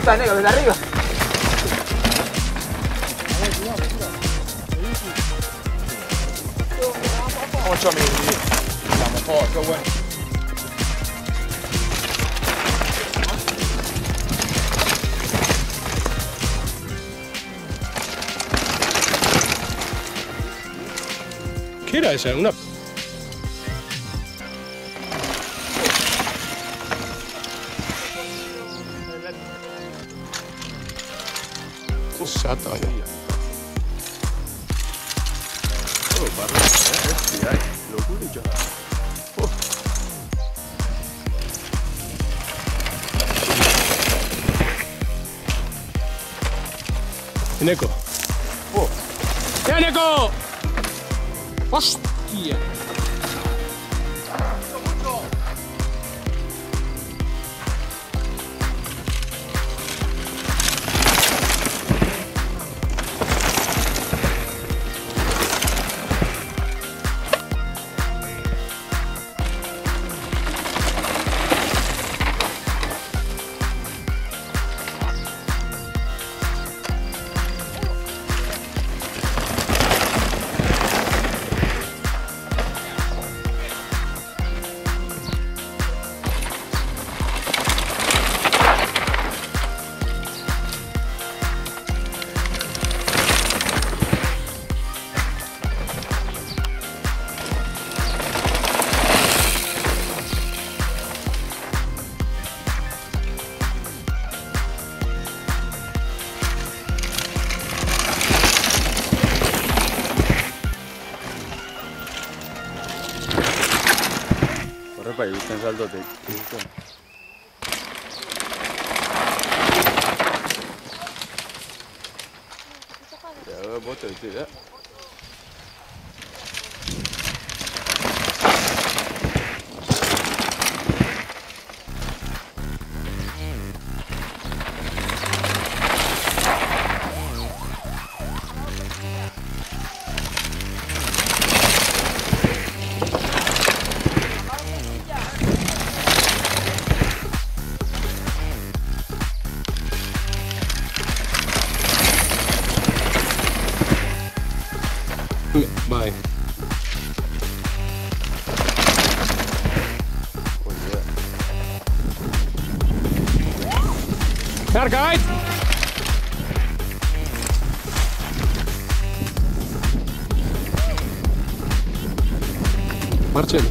Está negro, desde arriba. Mucho mil. La mejor, qué bueno. ¿Qué era esa? Una... Sata, ya. Oh, barra, FBI, locura ya. Oh. Neko. Oh. ¡Ya, Neko! ¡Hostia! Corre para ir buscando saldo de... Ya, bote, sí, ya. Bye. Carga, right? Marcel.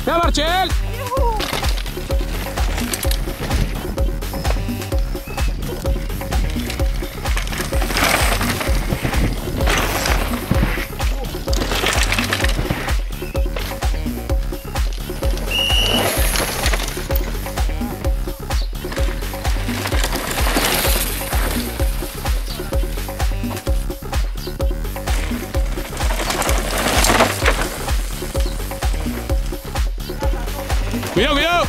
¡Ya, Marcel! ¡Cuidado, cuidado!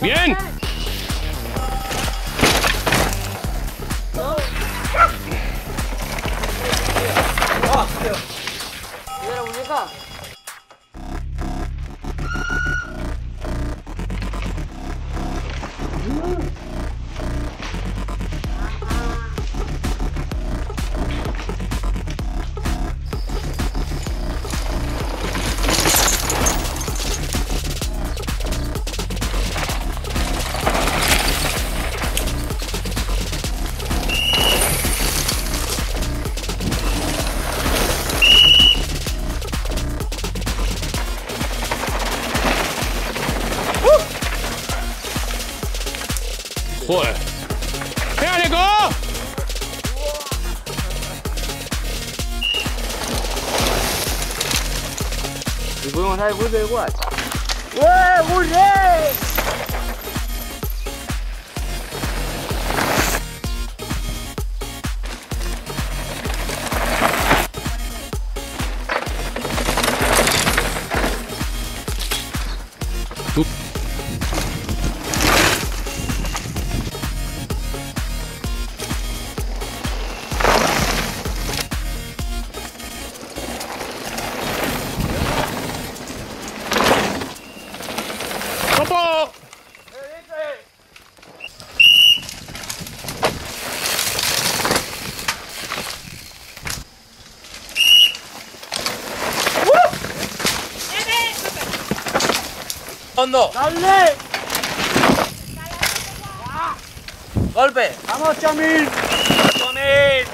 ¡Bien! ¿Mira la muñeca? Joder. ¡Venga, Nico! ¿Y podemos dar el golpe de guay? ¡Topo! ¡Hondo! ¡Dale! ¡Golpe! ¡Vamos, Chamil!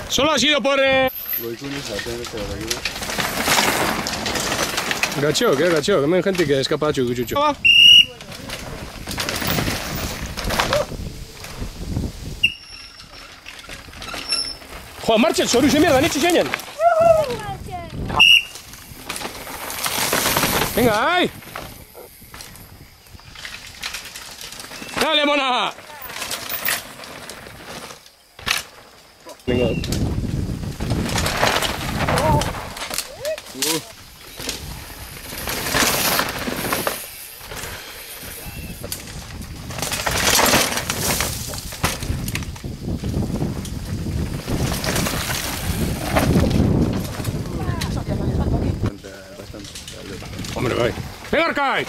Solo ha sido por... Voy con esa, tengo que hacer aquí. Gaccio, che gaccio, come gente che è capace di giuccio. Juan, marcha el soru, se mierda, nichi señal. Venga, ay. Dale, mona. Venga. Hombre, vai. Venga, Arcai.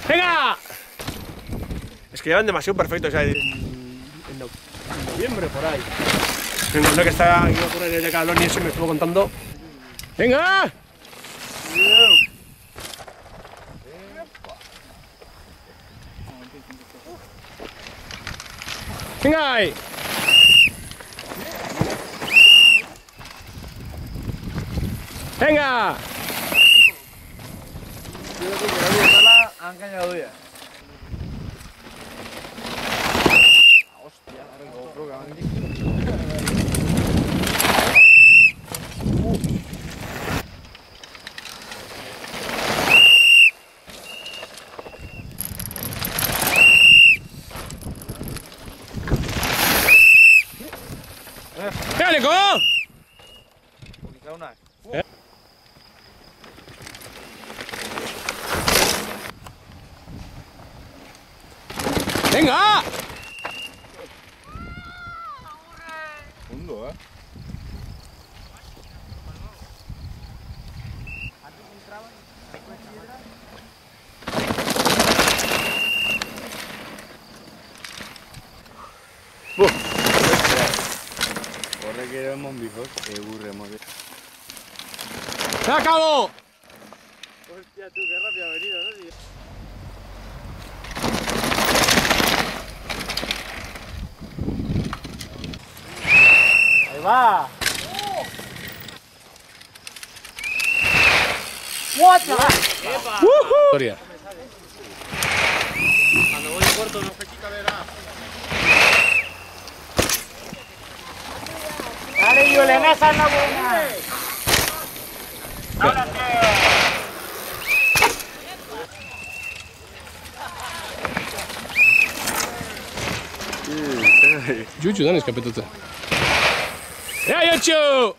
¡Venga! Es que llevan demasiado perfecto, o sea, en noviembre por ahí. Me encontré que está aquí a correr de calor y eso me estuvo contando. ¡Venga! ¡Venga ahí! ¡Venga! Han cañado ya. ¡Venga, Nico! ¡Venga! Hondo, Corre que éramos viejos, burremos. ¡Se acabó! Hostia, tú, qué rápido ha venido, ¿no, tío? ¡Ahí va! ¡What the Gloria. Cuando voy corto no fechita de nada. Dale, Julen, esa es la buena. Giugiu, non è scappato. Aiuccio!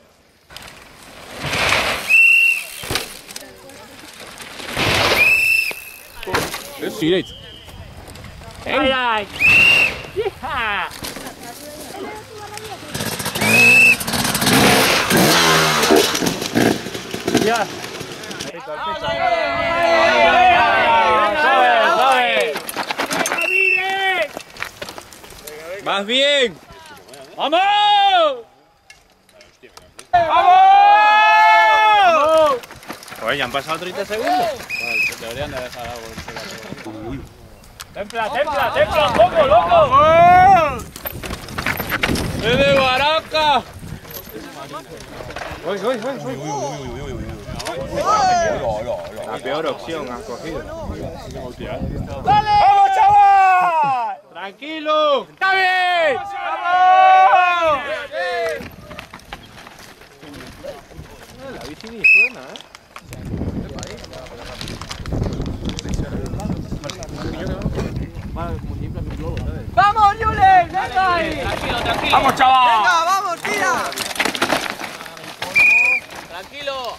Sì, dai. Dai, dai. Yeah. Ya. ¡Vas bien! ¡Vamos! ¡Vamos! Joder, ya han pasado 30 segundos. Deberían de dejar algo. ¡Templa, templa, templa un poco, loco! ¡Es de Baraca! La peor opción has cogido. ¡Vamos, chaval! ¡Tranquilo! ¡Está bien! ¡Vamos! La bici ni suena, ¡Vamos, Julen! ¡Venga ahí! ¡Vamos, chaval! ¡Venga, vamos, tira! ¡Tranquilo!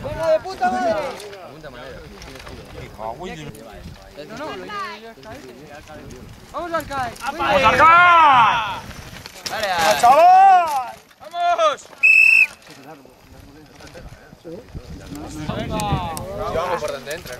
¡Venga, de puta madre! ¡Vamos, Arcai! ¡Vamos, Arca! ¡Vale! ¡Chaval! ¡Vamos! Vamos por donde entra.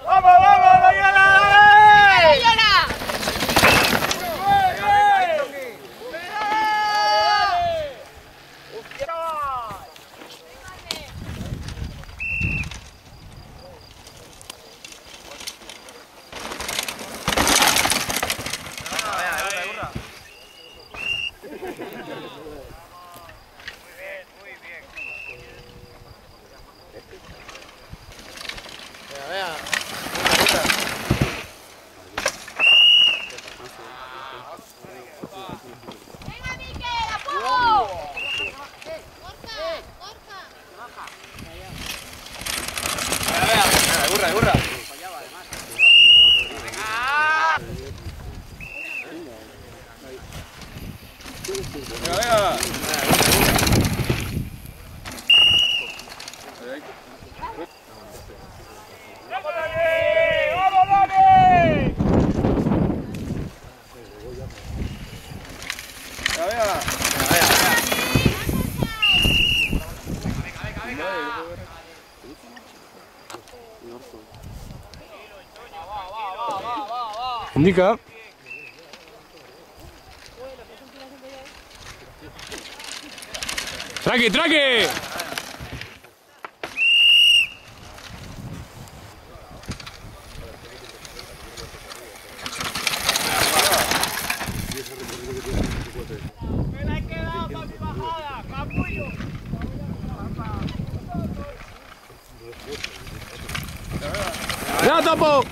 ¡Vamos, vamos, Mariana! ¡Burra! Indica. ¡Tranqui, tranqui! ¡Ya topo!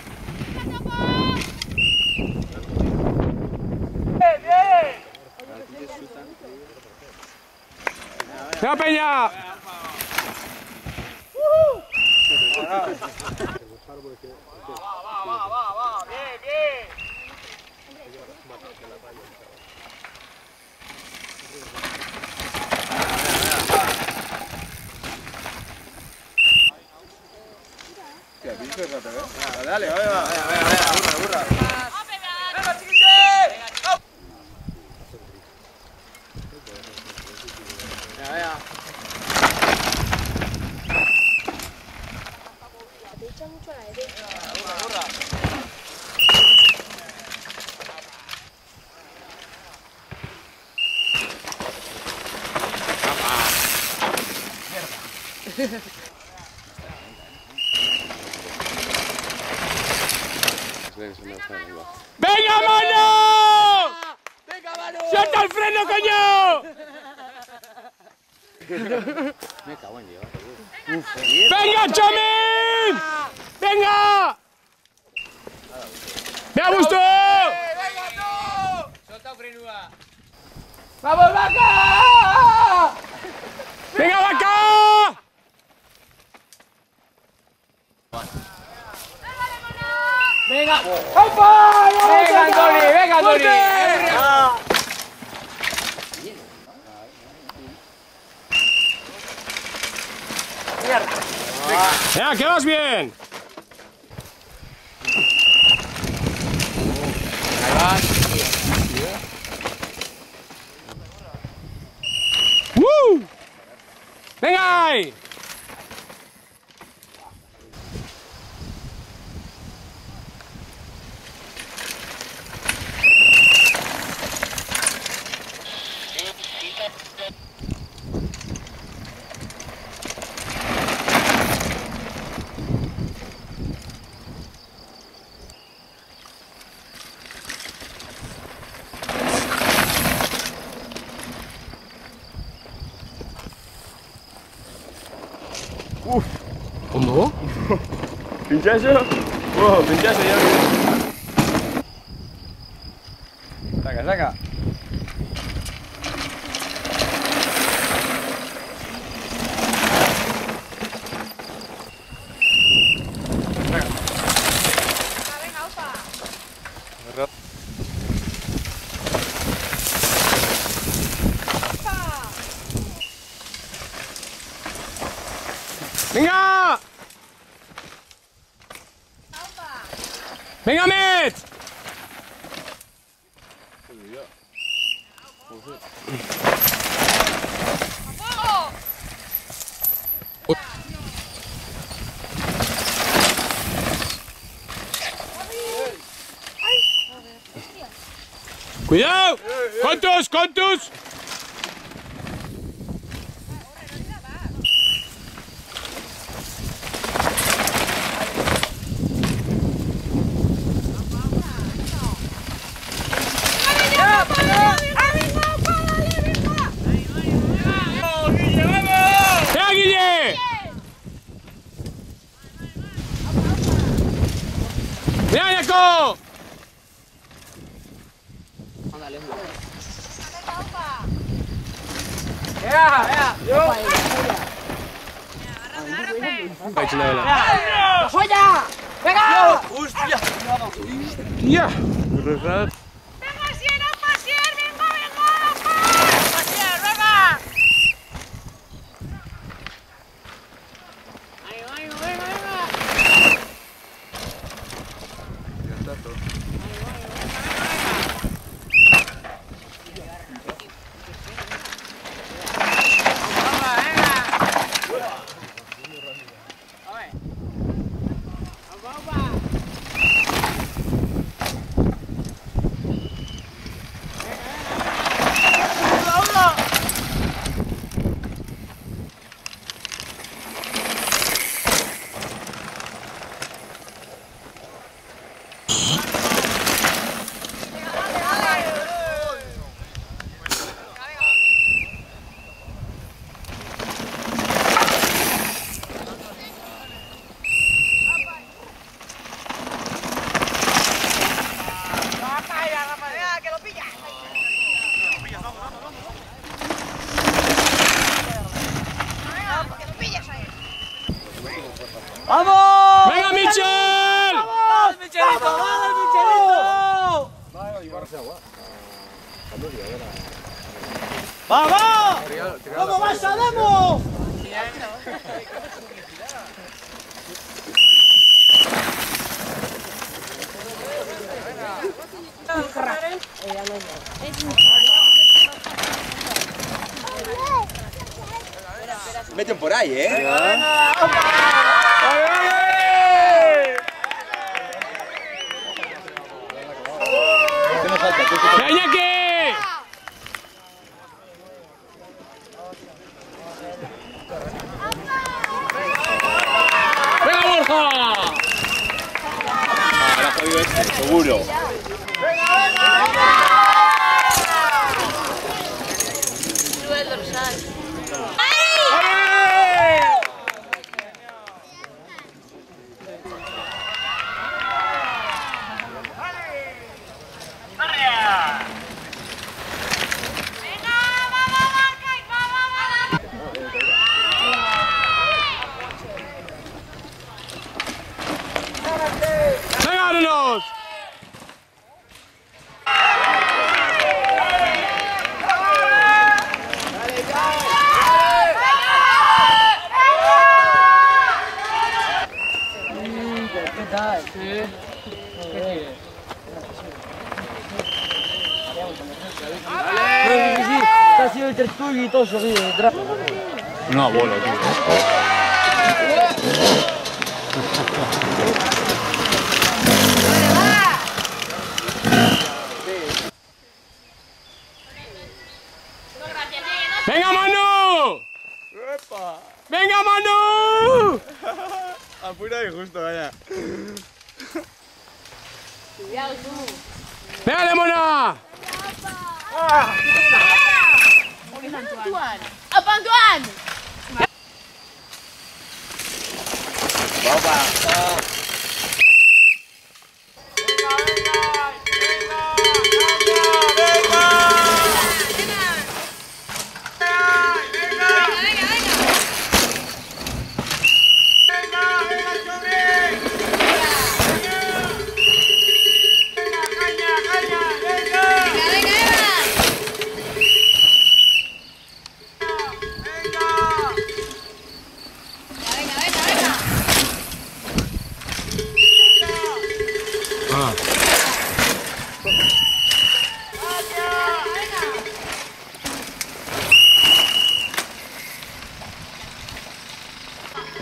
¡Ya, Peña! ¡Va! ¡Bien! Dale, va. Burra. ¡Venga, chiquite! ¡Venga, mano! ¡Suelta el freno, coño! Me cago en Dios. ¡Venga, Chamin! ¡Venga! ¡Ve a gusto! ¡Venga tú! ¡Solta frenúa! ¡Vamos, vaca! ¡Venga, vaca! ¡Venga! ¡Opa! ¡Venga, Antoni! ¡Venga, Antoni! Venga, que vas bien. Ahí vas. Venga ahí. ¿Cómo? ¿Pinchazo? Oh, pinchazo ya. Saca, saca. Venga, upa. ¡Venga! ¡Venga, Met! ¡Cuidado! ¡Contus, contus! ¡Venga, Guille! ¡Venga, Jaco! ¡Joya! ¡Venga! ¡Hostia! ¡Venga, Siena, Pasier! ¡Venga, venga! ¡Pasier, venga! ¡Que lo pillas! ¡Que lo pillas ahí! ¡Vamos! ¡Venga, Michel! ¡Vamos, Michelito! ¡Vamos, Michelito! ¡Vamos! ¡Vamos, Barça, vamos! Meten por ahí, ¿eh? ¡Venga, Iñaki! ¡Venga, Borja! Ahora jodido este, seguro. Sube el dorsal. ¡Venga, vámonos! el tertulia y todo eso aquí detrás. Un abuelo, tío. ¡Venga, Manu! ¡Venga, Manu! Apura y justo, vaya. ¡Venga, mona! ¡Apa, Antoine!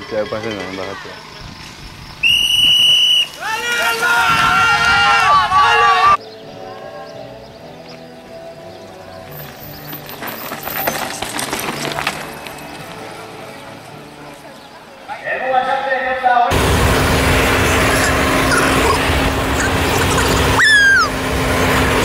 Te pasa nada, bájate. El